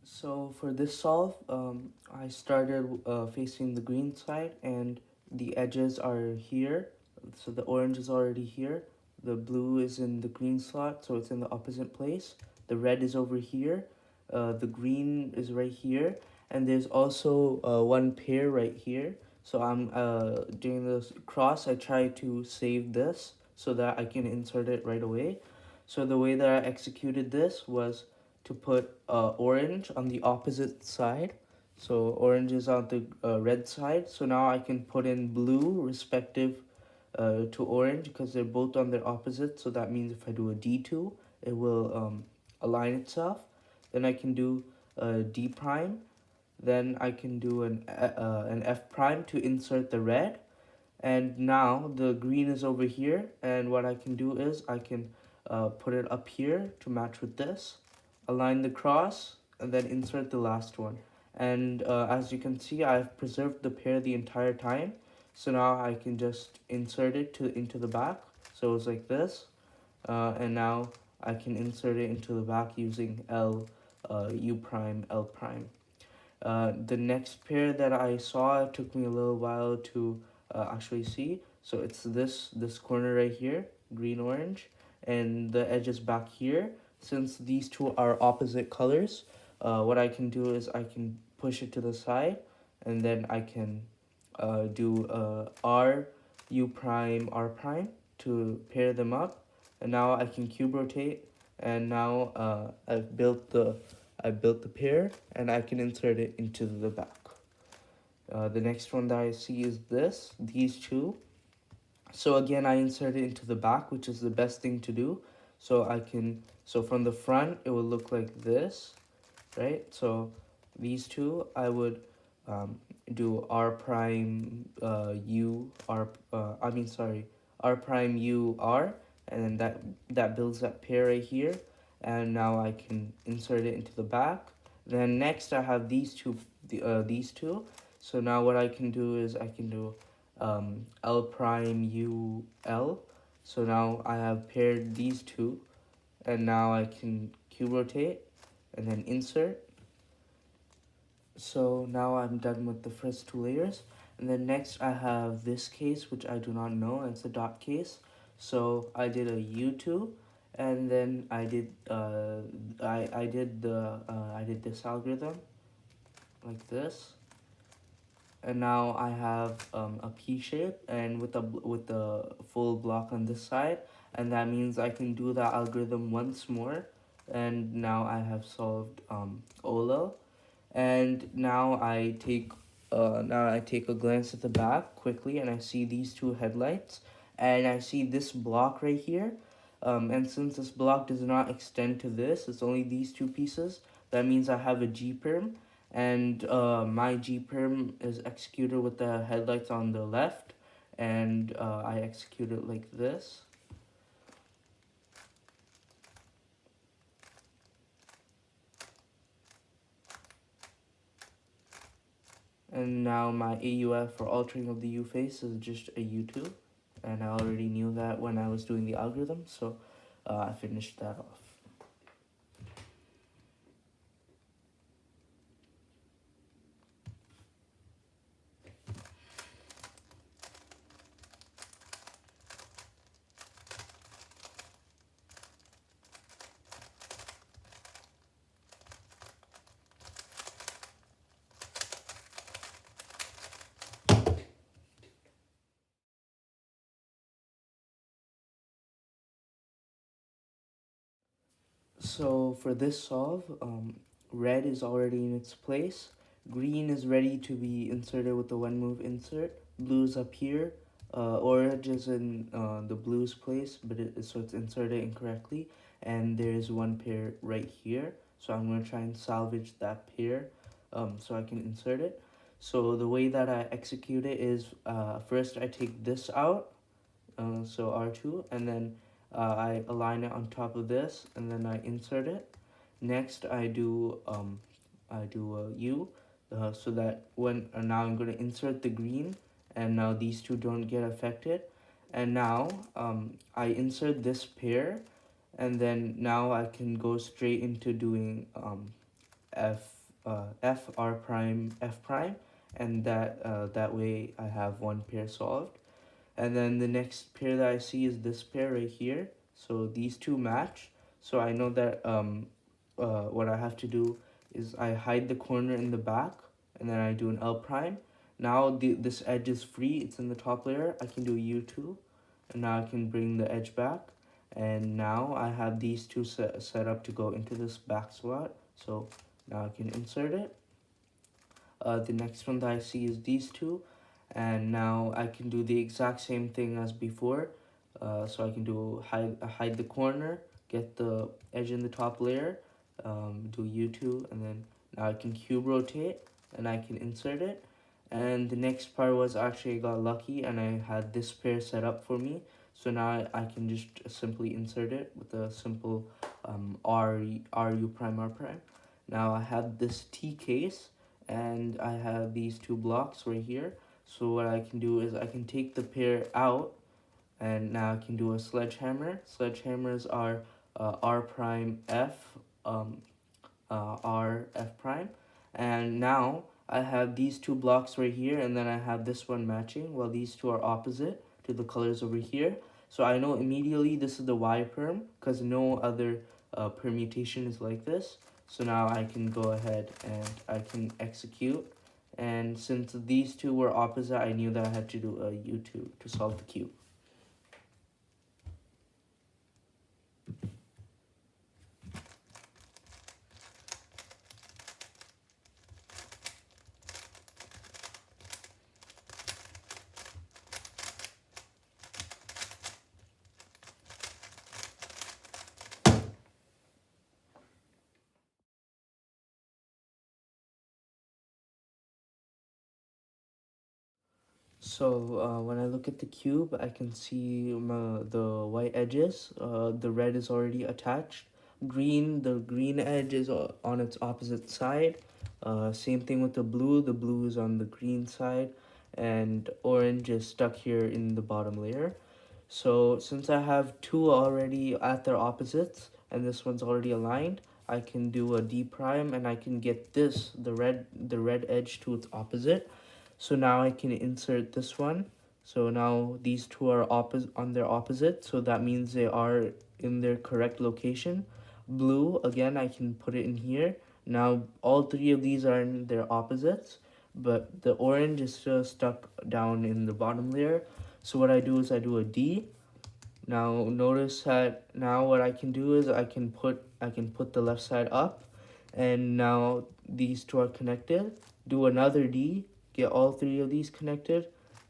So for this solve, I started facing the green side, and the edges are here. So the orange is already here. The blue is in the green slot, so it's in the opposite place. The red is over here. The green is right here, and there's also one pair right here. So I'm doing this cross. I try to save this so that I can insert it right away. So the way that I executed this was to put orange on the opposite side. So orange is on the red side. So now I can put in blue respective to orange because they're both on their opposite. So that means if I do a D2, it will align itself. Then I can do a D prime. Then I can do an F prime to insert the red. And now the green is over here, and what I can do is I can put it up here to match with this, align the cross, and then insert the last one. And as you can see, I've preserved the pair the entire time, so now I can just insert it into the back. So it's like this, and now I can insert it into the back using L, U prime, L prime. The next pair that I saw, it took me a little while to actually see. So it's this corner right here, green orange, and the edge is back here. Since these two are opposite colors, what I can do is I can push it to the side, and then I can do R, U prime, R prime to pair them up. And now I can cube rotate, and now I built the pair, and I can insert it into the back. The next one that I see is these two. So again, I insert it into the back, which is the best thing to do. So from the front, it will look like this, right? So these two, I would do R prime U R. R prime U R, and then that builds that pair right here. And now I can insert it into the back. Then next I have these two. So now what I can do is I can do L prime U L. So now I have paired these two, and now I can cube rotate and then insert. So now I'm done with the first two layers, and then next I have this case, which I do not know. It's a dot case. So I did a U2, and then I did I did this algorithm like this, and now I have a P shape, and with the full block on this side, and that means I can do the algorithm once more, and now I have solved OLO. And now I take a glance at the back quickly, and I see these two headlights, and I see this block right here. And since this block does not extend to this, it's only these two pieces. That means I have a G perm, and my G perm is executed with the headlights on the left, and I execute it like this. And now my AUF for altering of the U face is just a U2. And I already knew that when I was doing the algorithm, so I finished that off. So for this solve, red is already in its place. Green is ready to be inserted with the one move insert. Blue is up here. Orange is in the blue's place, but so it's inserted incorrectly. And there is one pair right here. So I'm going to try and salvage that pair so I can insert it. So the way that I execute it is first I take this out, so R2, and then I align it on top of this, and then I insert it. Next I do a U, so that when now I'm going to insert the green, and now these two don't get affected. And now I insert this pair, and then now I can go straight into doing f r prime f prime, and that way I have one pair solved. And then the next pair that I see is this pair right here. So these two match. So I know that what I have to do is I hide the corner in the back, and then I do an L prime. Now this edge is free, it's in the top layer. I can do U2, and now I can bring the edge back. And now I have these two set up to go into this back slot. So now I can insert it. The next one that I see is these two, and now I can do the exact same thing as before. So I can do hide the corner, get the edge in the top layer, do U2, and then now I can cube rotate and I can insert it. And the next part was actually I got lucky and I had this pair set up for me. So now I can just simply insert it with a simple RU prime R prime. Now I have this T case and I have these two blocks right here. So what I can do is I can take the pair out, and now I can do a sledgehammer. Sledgehammers are R prime F, R F prime, and now I have these two blocks right here, and then I have this one matching. Well, these two are opposite to the colors over here. So I know immediately this is the Y perm because no other permutation is like this. So now I can go ahead and I can execute. And since these two were opposite, I knew that I had to do a U2 to solve the cube. So when I look at the cube, I can see the white edges. The red is already attached. The green edge is on its opposite side. Same thing with the blue. The blue is on the green side, and orange is stuck here in the bottom layer. So since I have two already at their opposites, and this one's already aligned, I can do a D prime, and I can get the red edge to its opposite. So now I can insert this one. So now these two are on their opposite. So that means they are in their correct location. Blue, again, I can put it in here. Now all three of these are in their opposites, but the orange is still stuck down in the bottom layer. So what I do is I do a D. Now notice that now what I can do is I can put the left side up, and now these two are connected. Do another D, get all three of these connected,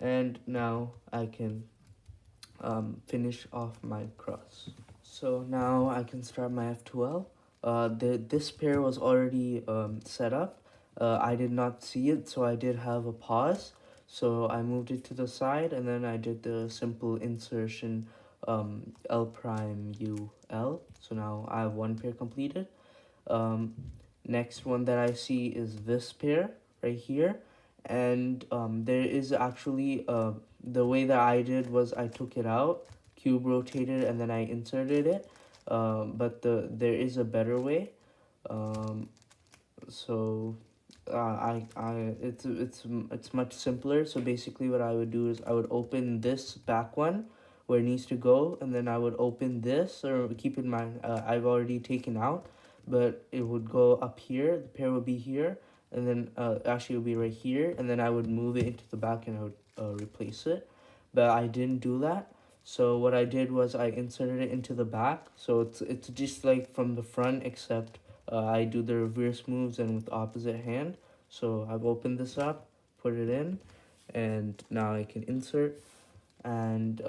and now I can finish off my cross. So now I can start my F2L. This pair was already set up. I did not see it, so I did have a pause. So I moved it to the side, and then I did the simple insertion L prime U L. So now I have one pair completed. Um, Next one that I see is this pair right here, and there is actually the way that I did was I took it out, cube rotated, and then I inserted it. But there is a better way. Um, so it's much simpler. So basically what I would do is I would open this back one where it needs to go, and then I would open this, or keep in mind I've already taken out, but it would go up here, the pair would be here, and then actually it would be right here, and then I would move it into the back and I would replace it. But I didn't do that. So what I did was I inserted it into the back, so it's just like from the front, except I do the reverse moves and with opposite hand. So I've opened this up, put it in, and now I can insert. And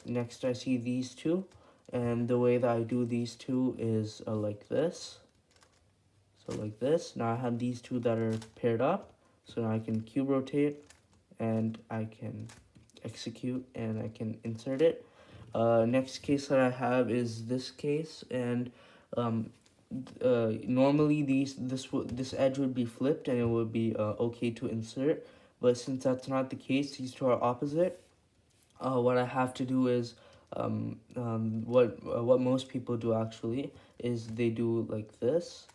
next I see these two, and the way that I do these two is like this. So like this. Now I have these two that are paired up, so now I can cube rotate, and I can execute, and I can insert it. Next case that I have is this case, and normally this edge would be flipped and it would be okay to insert, but since that's not the case, these two are opposite. What I have to do is what most people do actually is they do like this,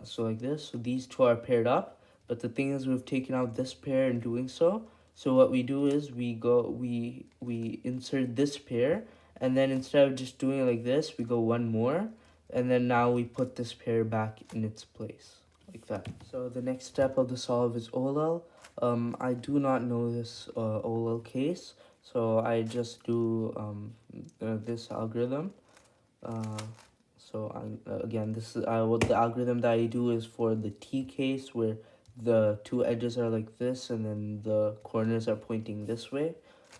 So like this. So these two are paired up, but the thing is we've taken out this pair in doing so. So what we do is we insert this pair, and then instead of just doing it like this, we go one more, and then now we put this pair back in its place like that. So the next step of the solve is OLL. I do not know this OLL case, so I just do this algorithm. Uh, again, this is what the algorithm that I do is for the T case where the two edges are like this and then the corners are pointing this way.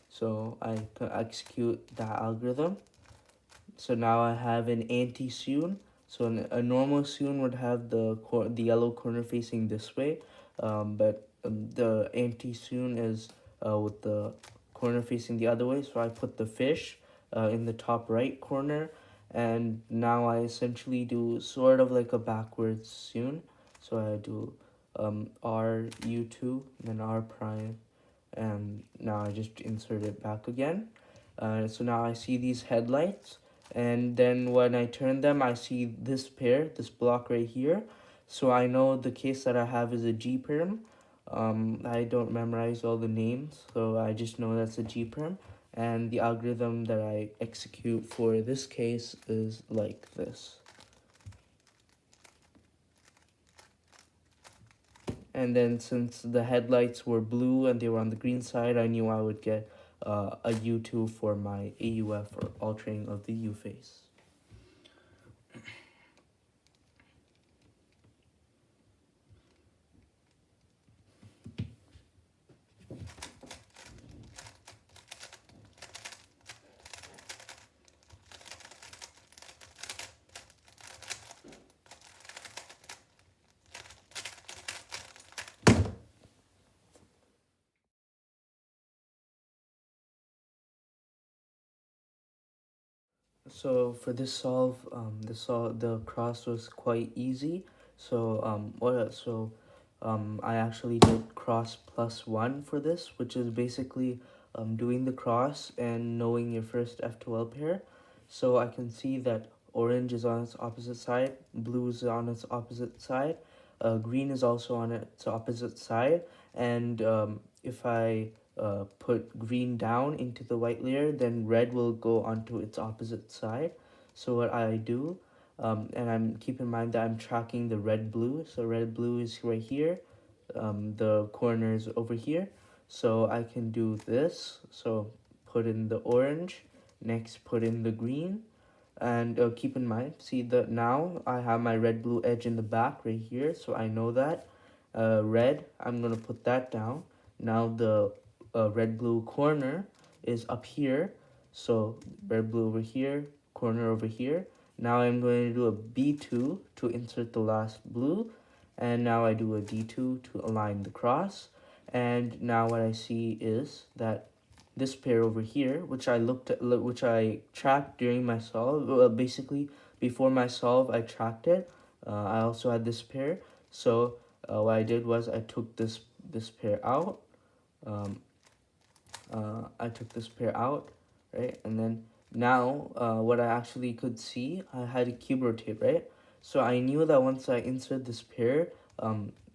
So I execute that algorithm. So now I have an anti-sewn. So a normal sewn would have the yellow corner facing this way, but the anti-sewn is with the corner facing the other way. So I put the fish in the top right corner, and now I essentially do sort of like a backwards sewn. So I do R U2 and then R prime, and now I just insert it back again. So now I see these headlights, and then when I turn them I see this pair, this block right here. So I know the case that I have is a G-perm. I don't memorize all the names, so I just know that's a G-perm, and the algorithm that I execute for this case is like this. And then since the headlights were blue and they were on the green side, I knew I would get a U2 for my AUF, or altering of the U face. So for this solve, the cross was quite easy. So I actually did cross +1 for this, which is basically doing the cross and knowing your first F12 pair. So I can see that orange is on its opposite side, blue is on its opposite side, green is also on its opposite side, and if I put green down into the white layer, then red will go onto its opposite side. So what I do, and I'm keep in mind that I'm tracking the red blue. So red blue is right here, the corner is over here. So I can do this. So put in the orange, next put in the green, and keep in mind, see that now I have my red blue edge in the back right here, so I know that red, I'm gonna put that down. Now the red blue corner is up here, so red blue over here, corner over here. Now I'm going to do a B2 to insert the last blue, and now I do a D2 to align the cross. And now what I see is that this pair over here, which which I tracked during my solve. Basically, before my solve, I tracked it. I also had this pair. So what I did was I took this pair out. Um, I took this pair out, right? And then now what I actually could see, I had a cube rotate, right? So I knew that once I insert this pair,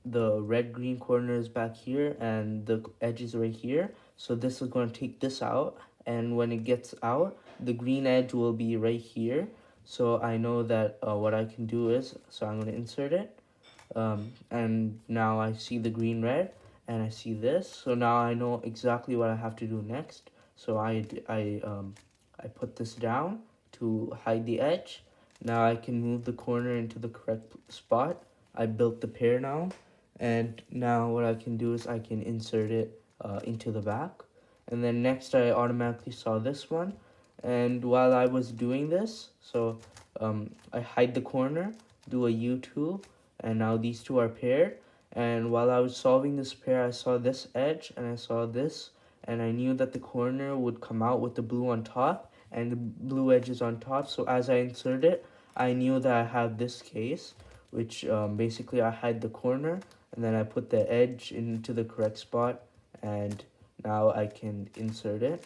the red green corner is back here and the edge is right here. So this is going to take this out, and when it gets out, the green edge will be right here. So I know that what I can do is, so I'm going to insert it, and now I see the green red, and I see this. So now I know exactly what I have to do next. So I put this down to hide the edge. Now I can move the corner into the correct spot. I built the pair now, and now what I can do is I can insert it into the back. And then next I automatically saw this one, and while I was doing this, so I hide the corner, do a U2, and now these two are paired. And while I was solving this pair, I saw this edge and I saw this, and I knew that the corner would come out with the blue on top and the blue edge is on top. So as I insert it, I knew that I have this case, which basically I hide the corner and then I put the edge into the correct spot, and now I can insert it.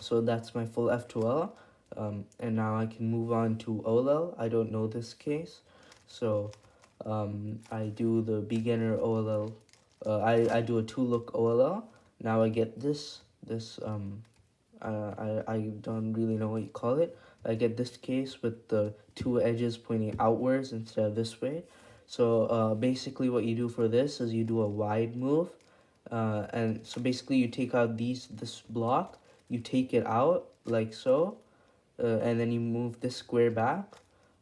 So that's my full F2L. And now I can move on to OLL. I don't know this case, so I do the beginner OLL. I do a 2-look OLL. Now I get I don't really know what you call it. I get this case with the two edges pointing outwards instead of this way. So basically what you do for this is you do a wide move. And so basically you take out this block, you take it out like so, and then you move this square back,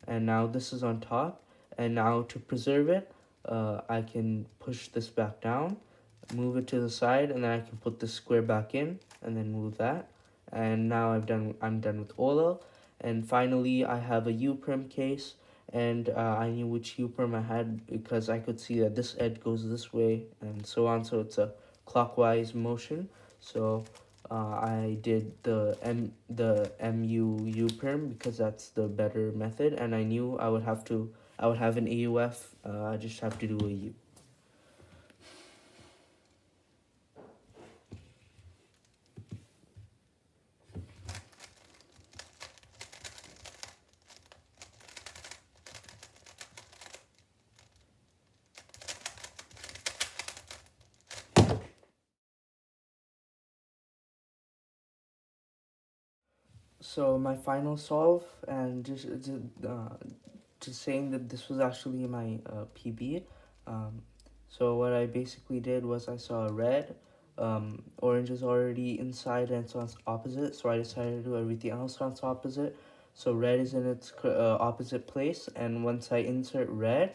and now this is on top. And now to preserve it, I can push this back down, move it to the side, and then I can put the square back in and then move that. And now I'm done with OLL. And finally I have a U-prim case, and I knew which U-prim I had because I could see that this edge goes this way and so on, so it's a clockwise motion. So I did the MU U-prim because that's the better method, and I knew I would have an AUF. I just have to do a U. So my final solve, and just saying that this was actually my PB. So what I basically did was I saw a red, orange is already inside and it's on its opposite, so I decided to do everything else on its opposite. So red is in its opposite place, and once I insert red,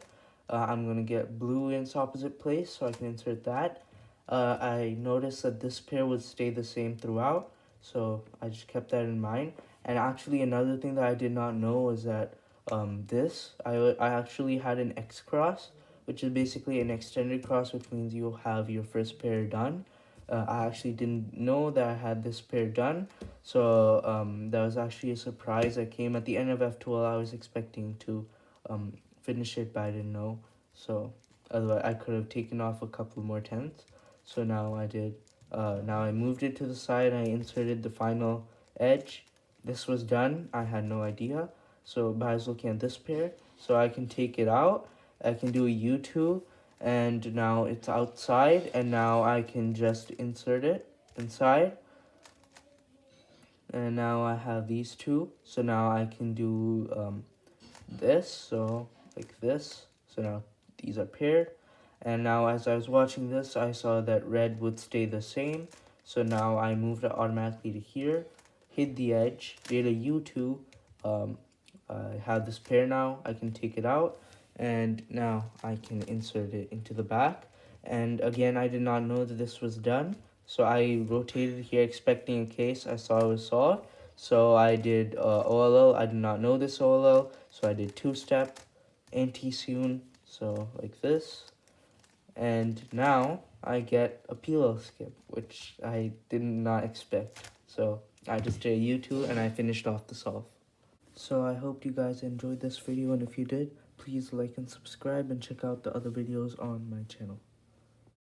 I'm gonna get blue in its opposite place, so I can insert that. I noticed that this pair would stay the same throughout, so I just kept that in mind. And actually, another thing that I did not know is that I actually had an X cross, which is basically an extended cross, which means you'll have your first pair done. I actually didn't know that I had this pair done, so that was actually a surprise that came at the end of F12. I was expecting to finish it, but I didn't know. So otherwise, I could have taken off a couple more tenths. So now I did. Now I moved it to the side. I inserted the final edge. This was done. I had no idea. So but I was looking at this pair, so I can take it out. I can do a U2, and now it's outside, and now I can just insert it inside. And now I have these two, so now I can do this, so like this. So now these are paired. And now as I was watching this, I saw that red would stay the same. So now I moved it automatically to here, hid the edge, did a U2. I have this pair now, I can take it out, and now I can insert it into the back. And again, I did not know that this was done. So I rotated here expecting a case. I saw it was solved. So I did OLL. I did not know this OLL. So I did two-step, anti-soon, so like this. And now I get a pillow skip, which I did not expect. So I just did a U2 and I finished off the solve. So I hope you guys enjoyed this video, and if you did, please like and subscribe and check out the other videos on my channel.